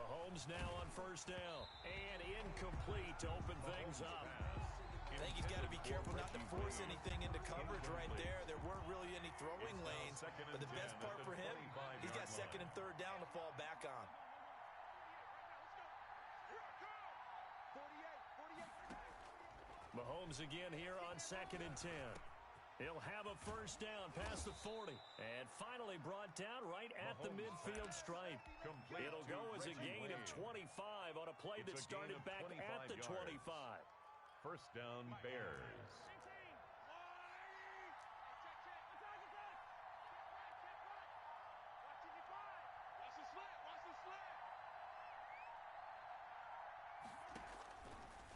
Mahomes now on first down. And incomplete to open things up. I think he's got to be careful not to force anything into coverage right there. There weren't really any throwing lanes. But the best part for him, he's got second and third down to fall back on. Mahomes again here on 2nd and 10. He'll have a first down past the 40. And finally brought down right at the midfield stripe. It'll go as a gain of 25 on a play that started back at the 25. First down, Bears.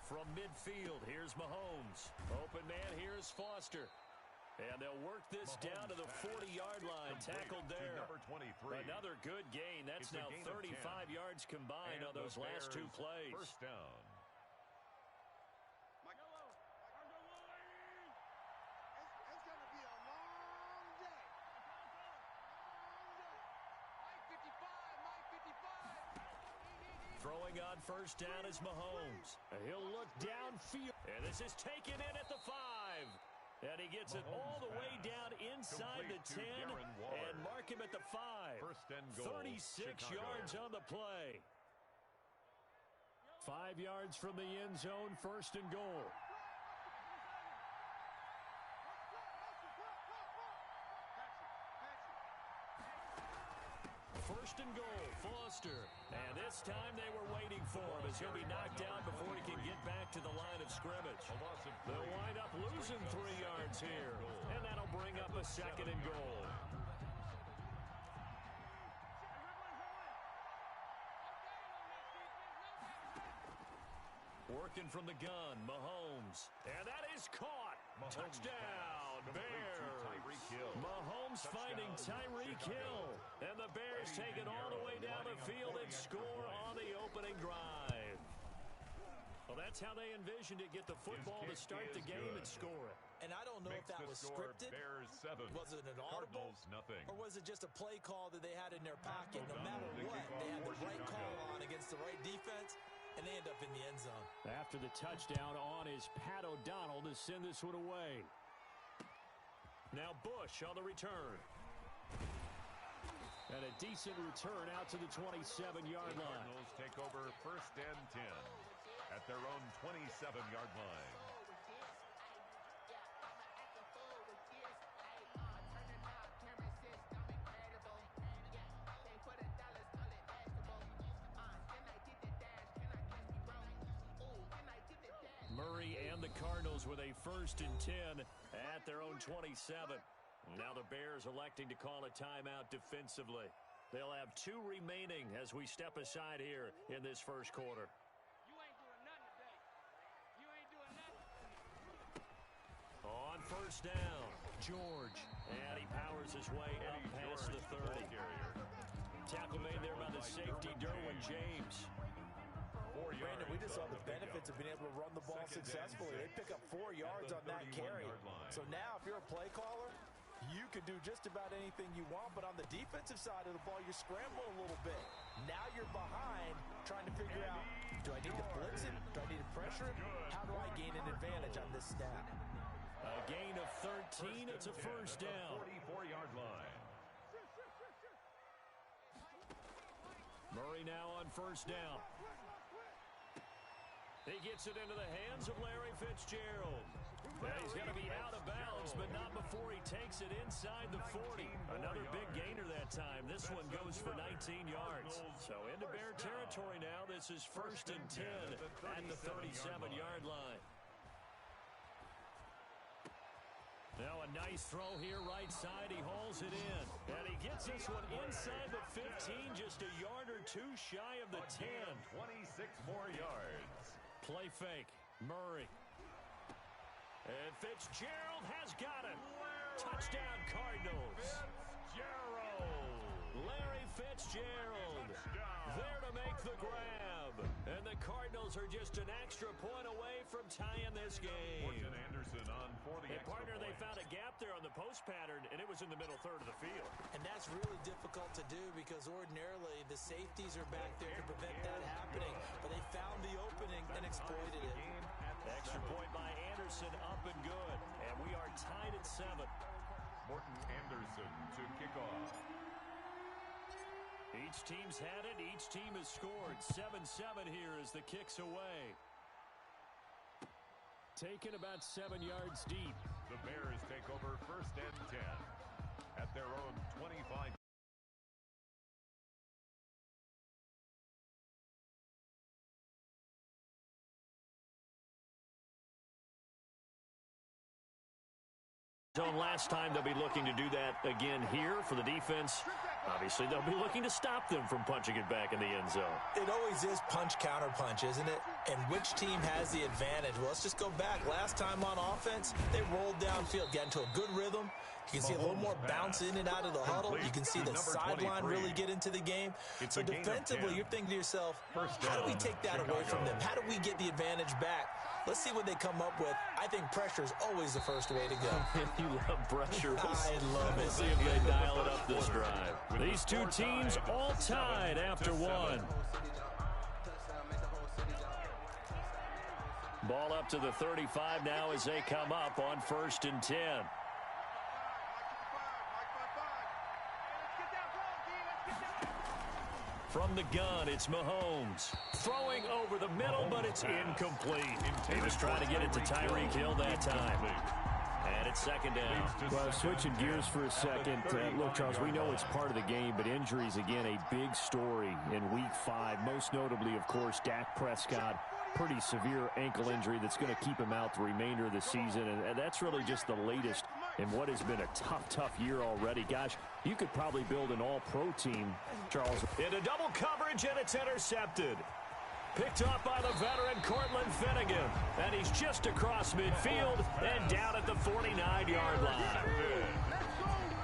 From midfield, here's Mahomes. Open man, here's Foster. And they'll work this down to the 40-yard line. Tackled there. Number 23. Another good gain. That's now 35 yards combined on those last two plays. First down. It's going to be a long day. Mike 55. Throwing on first down is Mahomes. He'll look downfield. And this is taken in at the 5. And he gets it all the way down inside the 10 and mark him at the 5. First and goal, 36 Chicago. yards on the play. 5 yards from the end zone, first and goal. First and goal, Foster. And this time they were waiting for him as he'll be knocked down before he can get back to the line of scrimmage. They'll wind up losing 3 yards here. And that'll bring up a second and goal. Working from the gun, Mahomes. And that is caught. Touchdown, Bears. Mahomes finding Tyreek Hill. And the Bears take it all the way down the field and score on the opening drive. Well, that's how they envisioned it. Get the football to start the game and score it. And I don't know if that was scripted. Bears 7. Was it an audible? Nothing. Or was it just a play call that they had in their pocket? No matter what, they had the right call on against the right defense. And they end up in the end zone. After the touchdown on is Pat O'Donnell to send this one away. Now Bush on the return. And a decent return out to the 27-yard line. Cardinals take over first and 10 at their own 27-yard line. Murray and the Cardinals with a first and 10 at their own 27. Now the Bears electing to call a timeout defensively. They'll have 2 remaining as we step aside here in this first quarter. You ain't doing nothing today. You ain't doing nothing. On first down, George. And he powers his way up past the 30. Tackle made there by the safety, Derwin James. Brandon, we just saw the benefits of being able to run the ball successfully. They pick up 4 yards on that carry. So now if you're a play caller, you can do just about anything you want. But on the defensive side of the ball, you're scrambling a little bit. Now you're behind trying to figure out, do I need to blitz him? Do I need to pressure him? How do I gain an advantage on this snap? A gain of 13. It's a first down. 44-yard line. Murray now on first down. He gets it into the hands of Larry Fitzgerald. And he's going to be out of bounds, but not before he takes it inside the 40. Another big gainer that time. This one goes for 19 yards. So into Bear territory now. This is first and 10 at the 37-yard line. Now a nice throw here right side. He hauls it in. And he gets this one inside the 15, just a yard or 2 shy of the 10. 26 more yards. Play fake. Murray. And Fitzgerald has got it. Touchdown Cardinals. Fitzgerald. Larry Fitzgerald there to make the grab. And the Cardinals are just an extra point away from tying this game. Fortune Anderson on for the extra partner, point. they found a gap there on the post pattern, and it was in the middle third of the field. And that's really difficult to do because ordinarily the safeties are back there to prevent that happening. But they found the opening and exploited it. Extra point by Anderson, up and good. And we are tied at 7. Morton Anderson to kick off. Each team's had it. Each team has scored. 7-7 here as the kick's away. Taken about 7 yards deep. The Bears take over 1st and 10 at their own 25. Last time they'll be looking to do that again here for the defense. Obviously, they'll be looking to stop them from punching it back in the end zone. It always is punch-counter-punch, isn't it? And which team has the advantage? Well, let's just go back. Last time on offense, they rolled downfield, got into a good rhythm. You can see a little more bounce in and out of the huddle. You can see the sideline really get into the game. So defensively, you're thinking to yourself, how do we take that away from them? How do we get the advantage back? Let's see what they come up with. I think pressure is always the first way to go. You love pressure. I love it. We'll see if they dial it up this drive. These two teams all tied after 1. Ball up to the 35 now as they come up on 1st and 10. From the gun, it's Mahomes. Throwing over the middle, but it's incomplete. He was trying to get it to Tyreek Hill that time. And it's 2nd down. Well, switching gears for a second. Look, Charles, we know it's part of the game, but injuries, again, a big story in Week 5. Most notably, of course, Dak Prescott. Pretty severe ankle injury that's going to keep him out the remainder of the season. And that's really just the latest in what has been a tough year already. Gosh, you could probably build an all-pro team, Charles. Into double coverage, and it's intercepted. Picked up by the veteran Cortland Finnegan. And he's just across midfield and down at the 49-yard line.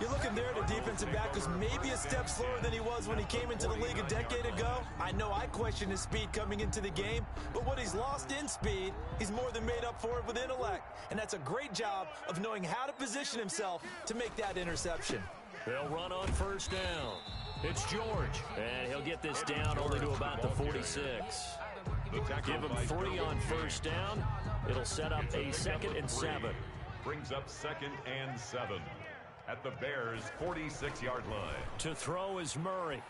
You're looking there at a defensive back who's maybe a step slower than he was when he came into the league a decade ago. I know I questioned his speed coming into the game, but what he's lost in speed, he's more than made up for it with intellect. And that's a great job of knowing how to position himself to make that interception. They'll run on 1st down. It's George, and he'll get this down only to about the 46. Give him 3 on 1st down. It'll set up a 2nd and 7. Brings up 2nd and 7 at the Bears' 46-yard line. To throw is Murray.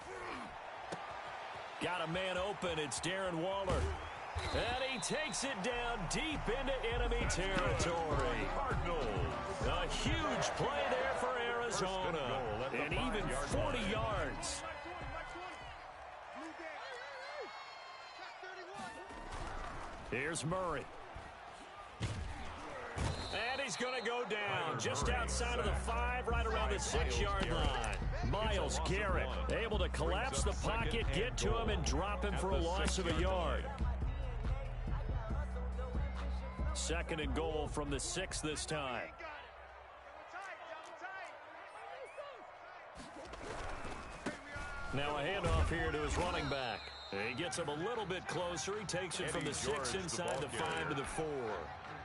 Got a man open. It's Darren Waller. And he takes it down deep into enemy territory. A huge play there for Arizona. And even 40 yards. Here's Murray. And he's going to go down just outside of the 5, right around the 6-yard line. Myles Garrett able to collapse the pocket, get to him, and drop him for a loss of a yard. 2nd and goal from the 6 this time. Now a handoff here to his running back. He gets him a little bit closer. He takes it from the 6 inside the 5 to the 4.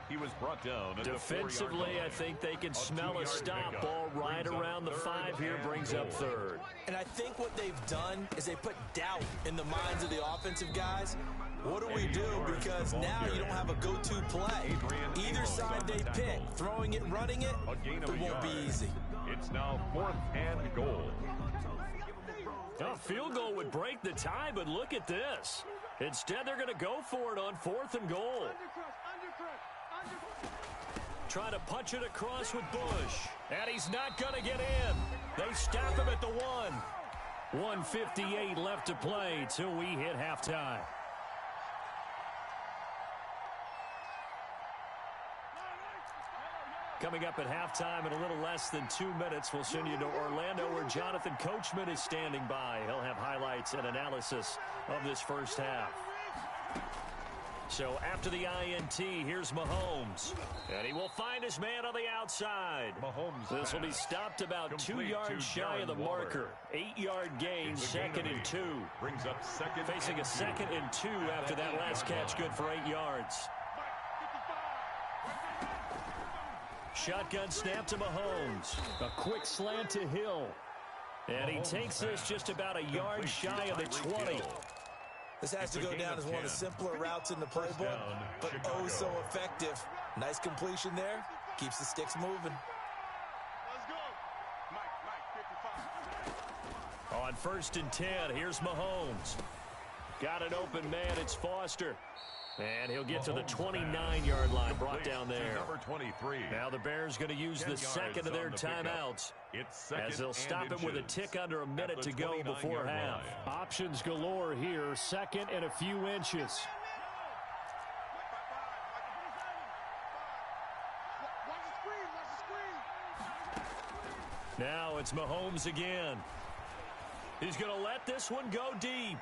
He was brought down at defensively, I think they can smell a stop. Ball right around the 5 here, brings up 3rd. And I think what they've done is they put doubt in the minds of the offensive guys. What do we do? Because now you don't have a go-to play. Either side they pick, throwing it, running it, it won't be easy. It's now 4th and goal. A field goal would break the tie, but look at this. Instead, they're going to go for it on 4th and goal. Trying to punch it across with Bush. And he's not going to get in. They stop him at the 1. 1:58 left to play till we hit halftime. Coming up at halftime in a little less than 2 minutes, we'll send you to Orlando where Jonathan Coachman is standing by. He'll have highlights and analysis of this first half. So after the INT, here's Mahomes. And he will find his man on the outside. This will be stopped about 2 yards shy of the marker. 8-yard gain, 2nd and 2. Brings up second. Facing a 2nd and 2 after that last catch, good for 8 yards. Shotgun snap to Mahomes. A quick slant to Hill. And he takes this just about a yard shy of the 20. This has to go down as one of the simpler routes in the playbook, but oh so effective. Nice completion there. Keeps the sticks moving. Let's go. Mike, 55. On 1st and 10, here's Mahomes. Got an open man, it's Foster. And he'll get to the 29-yard line, brought down there. Number 23. Now the Bears going to use the second of their timeouts, as they'll stop it with a tick under a minute to go before half. Options galore here, 2nd and a few inches. Watch the screen. Now it's Mahomes again. He's going to let this one go deep.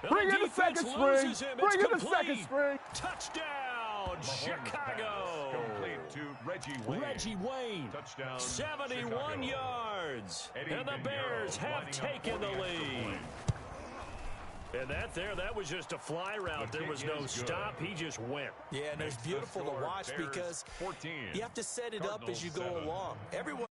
Bring in the second string. Bring in the second string. Touchdown, Chicago. Complete to Reggie Wayne. Touchdown, 71 Chicago. yards. And the Bears have taken the lead. And that was just a fly route. There was no stop. He just went. Yeah, and it's beautiful to watch because you have to set it up as you go along. Everyone,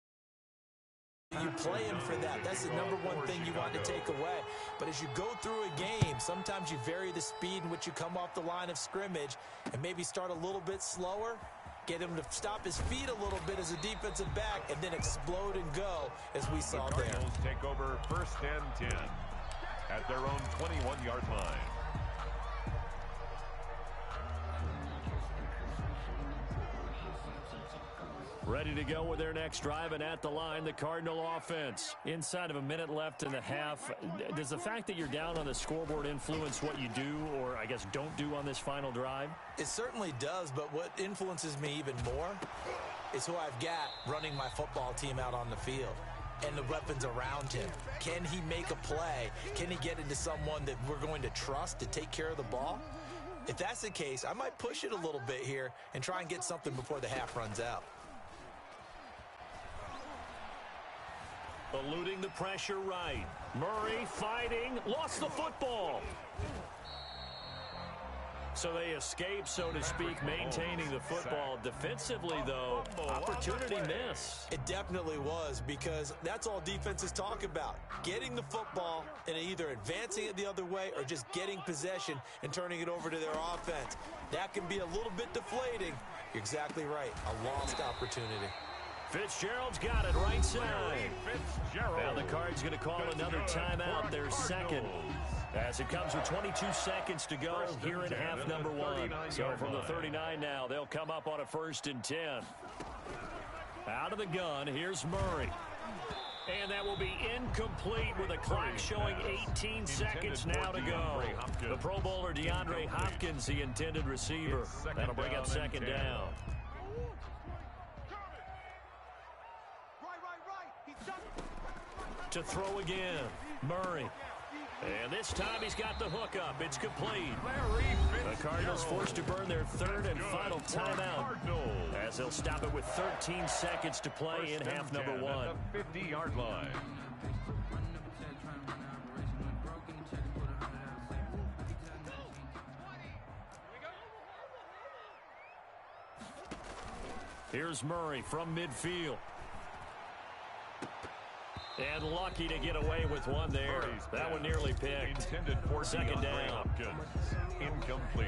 you playing for that. That's the number one thing you want to take away. But as you go through a game, sometimes you vary the speed in which you come off the line of scrimmage and maybe start a little bit slower, get him to stop his feet a little bit as a defensive back, and then explode and go as we saw there. The Cardinals take over 1st and 10 at their own 21-yard line. Ready to go with their next drive, and at the line, the Cardinal offense. Inside of a minute left in the half, does the fact that you're down on the scoreboard influence what you do, or I guess don't do on this final drive? It certainly does, but what influences me even more is who I've got running my football team out on the field and the weapons around him. Can he make a play? Can he get into someone that we're going to trust to take care of the ball? If that's the case, I might push it a little bit here and try and get something before the half runs out. Eluding the pressure right. Murray fighting, lost the football. So they escape, so to speak, maintaining the football. Defensively, though, opportunity miss. It definitely was, because that's all defenses talk about. Getting the football and either advancing it the other way or just getting possession and turning it over to their offense. That can be a little bit deflating. You're exactly right. A lost opportunity. Fitzgerald's got it right side. Now the Cards going to call another timeout, their second, as it comes with 22 seconds to go here in half number 1. So from the 39 now, they'll come up on a 1st and 10. Out of the gun, here's Murray. And that will be incomplete with a clock showing 18 seconds now to go. The Pro Bowler DeAndre Hopkins, the intended receiver. That'll bring up 2nd down. To throw again, Murray. And this time he's got the hook up. It's complete. The Cardinals forced to burn their 3rd and final timeout, as they'll stop it with 13 seconds to play in half number 1. At the 50-yard line. Here's Murray from midfield. And lucky to get away with one there. That one nearly picked. Intended for 2nd down. Hopkins. Incomplete.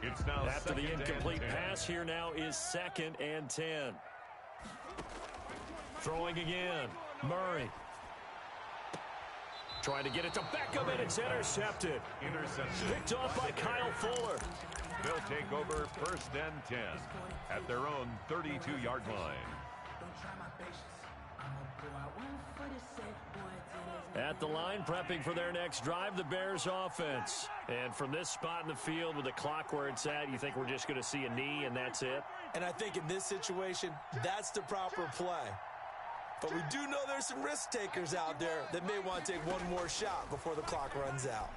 It's now after the incomplete pass, here now is 2nd and 10. Throwing again. Murray. Trying to get it to Beckham, and it's intercepted. Picked off by Kyle Fuller. They'll take over 1st and 10 at their own 32-yard line. At the line, prepping for their next drive, the Bears offense. And from this spot in the field with the clock where it's at, you think we're just going to see a knee and that's it? And I think in this situation, that's the proper play. But we do know there's some risk takers out there that may want to take one more shot before the clock runs out.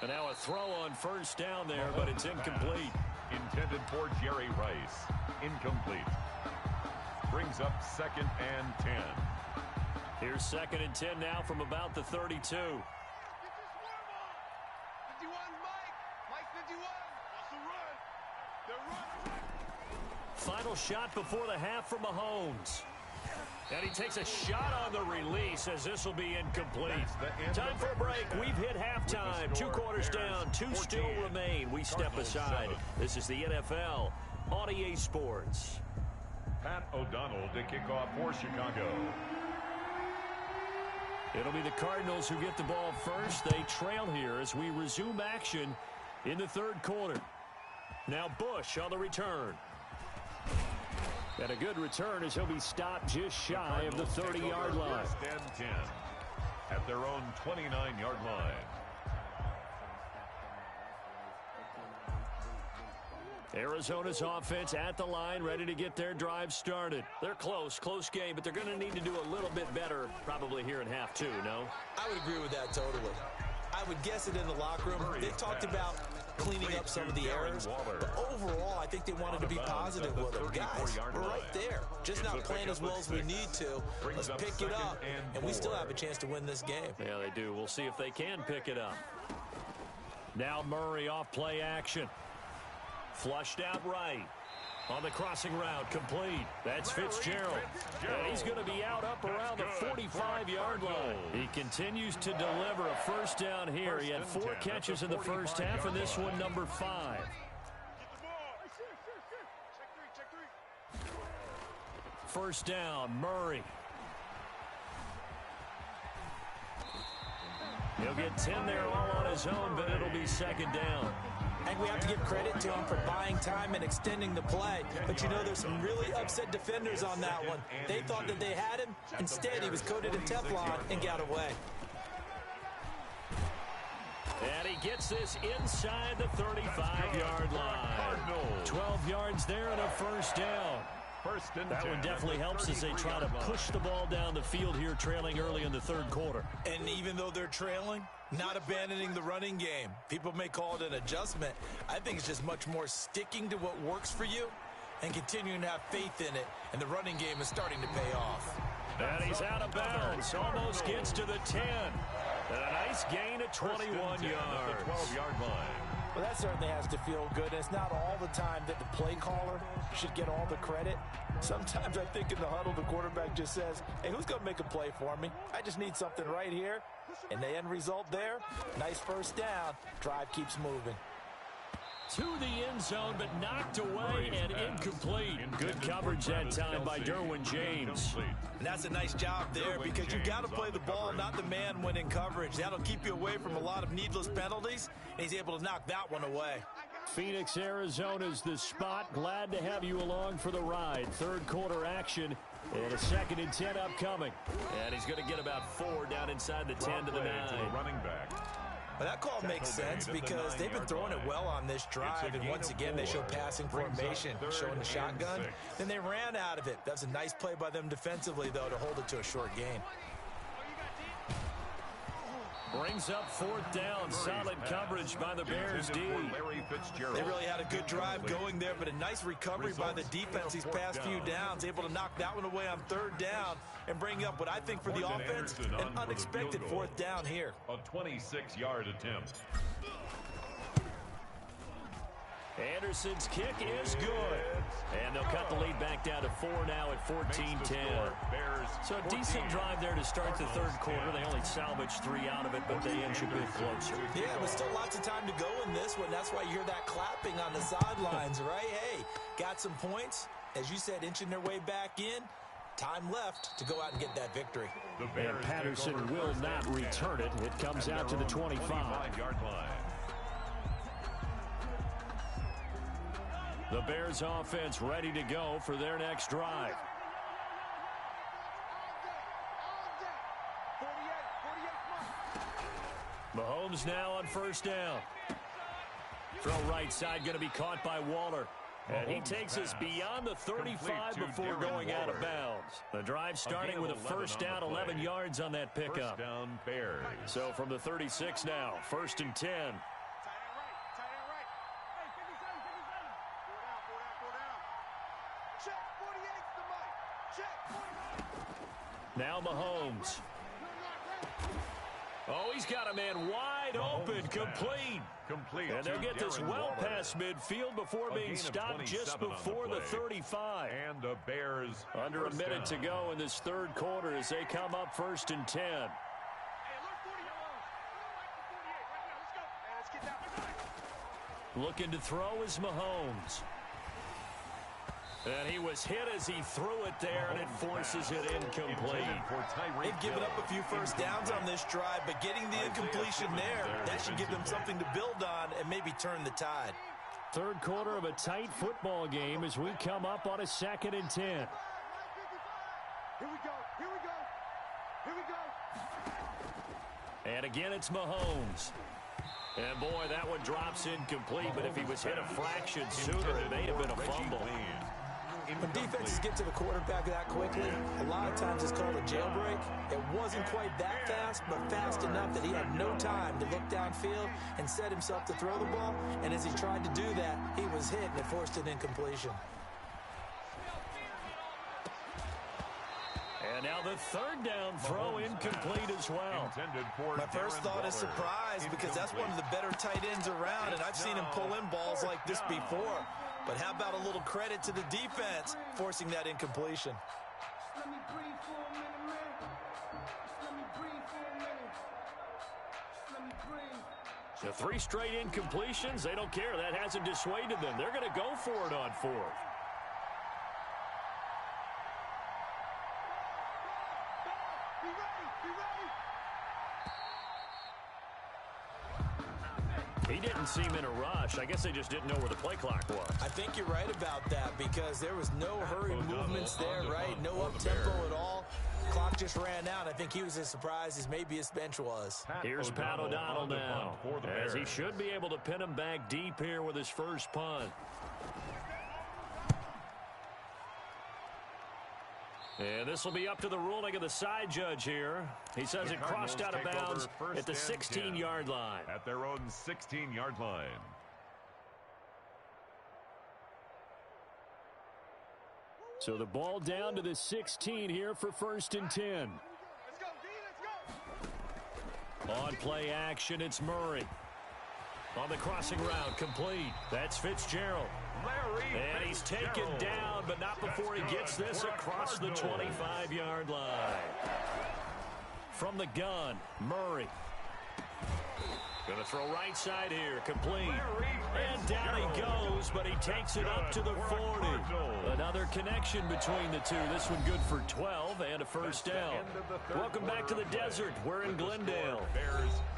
And now a throw on first down there, but it's incomplete. Intended for Jerry Rice. Incomplete. Brings up 2nd and 10. Here's 2nd and 10 now from about the 32. Get this one on. 51, Mike 51. What's the run? They're running. Final shot before the half from Mahomes. And he takes a shot on the release as this will be incomplete. Time for a break. We've hit halftime. 2 quarters down. 2 still remain. We step aside. This is the NFL on EA Sports. Pat O'Donnell to kick off for Chicago. It'll be the Cardinals who get the ball first. They trail here as we resume action in the 3rd quarter. Now Bush on the return. And a good return as he'll be stopped just shy of the 30-yard line. 1st and 10 at their own 29-yard line. Arizona's offense at the line, ready to get their drive started. They're close game, but they're going to need to do a little bit better probably here in half 2, no? I would agree with that totally. I would guess it in the locker room. They talked about cleaning up some of the errors, but overall, I think they wanted to be positive with them. Guys, we're right there. Just not playing as well as we need to. Let's pick it up, and we still have a chance to win this game. Yeah, they do. We'll see if they can pick it up. Now Murray off play action. Flushed out right. On the crossing route, complete. That's Fitzgerald. And he's going to be out up around the 45-yard line. He continues to deliver a first down here. He had 4 catches in the first half, and this one number 5. First down, Murray. He'll get 10 there all on his own, but it'll be 2nd down. I think we have to give credit to him for buying time and extending the play. But, you know, there's some really upset defenders on that one. They thought that they had him. Instead, he was coated in Teflon and got away. And he gets this inside the 35-yard line. 12 yards there and a first down. That one definitely helps as they try to push the ball down the field here, trailing early in the 3rd quarter. And even though they're trailing, not abandoning the running game. People may call it an adjustment. I think it's just much more sticking to what works for you and continuing to have faith in it. And the running game is starting to pay off. And he's out of bounds. Almost gets to the 10. And a nice gain of 21 yards. The 12-yard line. Well, that certainly has to feel good. It's not all the time that the play caller should get all the credit. Sometimes I think in the huddle, the quarterback just says, hey, who's going to make a play for me? I just need something right here. And the end result there, nice first down. Drive keeps moving. To the end zone, but knocked away and incomplete. Good coverage that time by Derwin James. And that's a nice job there because you've got to play the ball, not the man when in coverage. That'll keep you away from a lot of needless penalties, and he's able to knock that one away. Phoenix, Arizona's the spot. Glad to have you along for the ride. 3rd quarter action and a 2nd and 10 upcoming. And he's going to get about 4 down inside the 10 to the 9. Running back. Well, that call makes sense because they've been throwing it well on this drive, and once again, they show passing formation, showing the shotgun. Then they ran out of it. That's a nice play by them defensively, though, to hold it to a short gain. Brings up 4th down. Solid coverage by the Bears D. They really had a good drive going there, but a nice recovery by the defense these past few downs. Able to knock that one away on 3rd down and bring up what I think for the offense, an unexpected 4th down here. A 26-yard attempt. Anderson's kick is good. And they'll cut the lead back down to 4 now at 14-10. So a decent drive there to start the 3rd quarter. They only salvaged 3 out of it, but they inch a bit closer. Yeah, but still lots of time to go in this one. That's why you hear that clapping on the sidelines, right? Hey, got some points. As you said, inching their way back in. Time left to go out and get that victory. And Patterson will not return it. It comes out to the 25-yard line. The Bears offense ready to go for their next drive. Mahomes now on first down. Throw right side going to be caught by Waller. And he takes us beyond the 35 before going out of bounds. The drive starting with a first down, 11 yards on that pickup. First down, Bears. So from the 36 now, 1st and 10. Now Mahomes. Oh, he's got a man wide open, complete. And they'll get this well past midfield before being stopped just before the 35. And the Bears under a minute to go in this third quarter as they come up 1st and 10. Looking to throw is Mahomes. And he was hit as he threw it there, and it forces it incomplete. They've given up a few first downs on this drive, but getting the incompletion there, that should give them something to build on and maybe turn the tide. Third quarter of a tight football game as we come up on a 2nd and 10. Here we go. Here we go. Here we go. And again, it's Mahomes. And, boy, that one drops incomplete, but if he was hit a fraction sooner, it may have been a fumble. When defenses get to the quarterback that quickly, a lot of times it's called a jailbreak. It wasn't quite that fast, but fast enough that he had no time to look downfield and set himself to throw the ball. And as he tried to do that, he was hit, and it forced an incompletion. And now the third down throw incomplete as well. My first thought is surprise because that's one of the better tight ends around, and I've seen him pull in balls like this before. But how about a little credit to the defense forcing that incompletion? Let me breathe for a minute, man. Let me breathe for a minute. Let me breathe. The 3 straight incompletions, they don't care. That hasn't dissuaded them. They're going to go for it on 4th. He didn't seem in a rush. I guess they just didn't know where the play clock was. I think you're right about that because there was no hurried movements there, right? No up-tempo at all. Clock just ran out. I think he was as surprised as maybe his bench was. Here's Pat O'Donnell now, as he should be able to pin him back deep here with his first punt. And this will be up to the ruling of the side judge here. He says it crossed out of bounds at the 16-yard line. At their own 16-yard line. So the ball down to the 16 here for 1st and 10. Let's go, D, let's go. On play action, it's Murray. On the crossing route, complete. That's Fitzgerald. And he's taken down, but not before he gets this across the 25-yard line. From the gun, Murray. Going to throw right side here, complete. And down he goes, but he takes it up to the 40. Another connection between the two. This one good for 12 and a first down. Welcome back to the desert. We're in Glendale.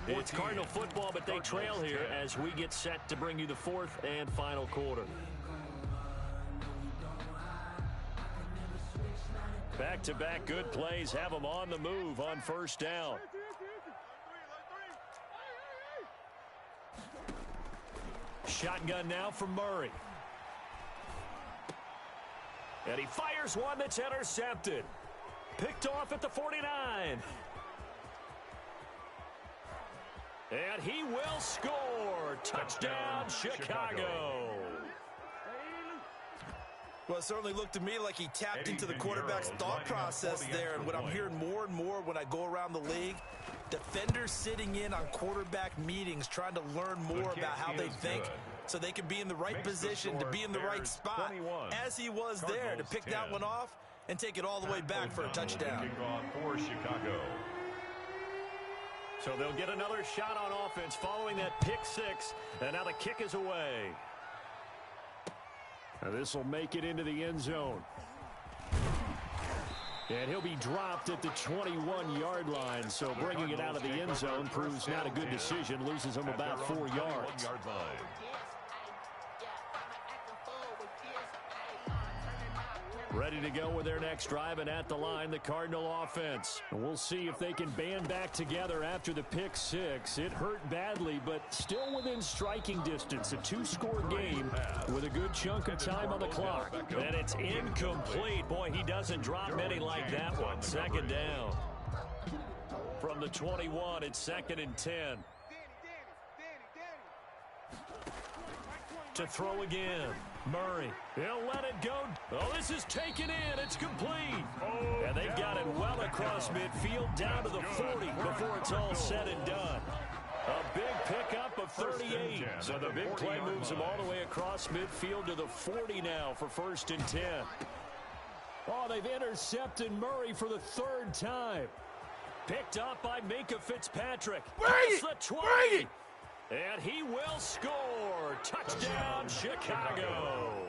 It's Cardinal football, but they trail here as we get set to bring you the 4th and final quarter. Back-to-back good plays have them on the move on first down. Shotgun now from Murray. And he fires one that's intercepted. Picked off at the 49. And he will score. Touchdown, Chicago. Well, it certainly looked to me like he tapped into the quarterback's thought process there. And what I'm hearing more and more when I go around the league, defenders sitting in on quarterback meetings trying to learn more about how they think so they can be in the right position to be in the right spot, as he was there to pick that one off and take it all the way back for a touchdown. For Chicago. So they'll get another shot on offense following that pick 6, and now the kick is away. Now this will make it into the end zone. And he'll be dropped at the 21-yard line, so bringing it out of the end zone proves not a good decision. Loses him about 4 yards. Ready to go with their next drive, and at the line, the Cardinal offense. We'll see if they can band back together after the pick six. It hurt badly, but still within striking distance. A two-score game with a good chunk of time on the clock. And it's incomplete. Boy, he doesn't drop many like that one. Second down. From the 21, it's 2nd and 10. To throw again. Murray. He'll let it go. Oh, this is taken in. It's complete. And they've got it well across midfield down to the 40 before it's all said and done. A big pickup of 38. So the big play moves him all the way across midfield to the 40 now for 1st and 10. Oh, they've intercepted Murray for the 3rd time. Picked up by Minkah Fitzpatrick. It's the 20. And he will score. Touchdown, Chicago.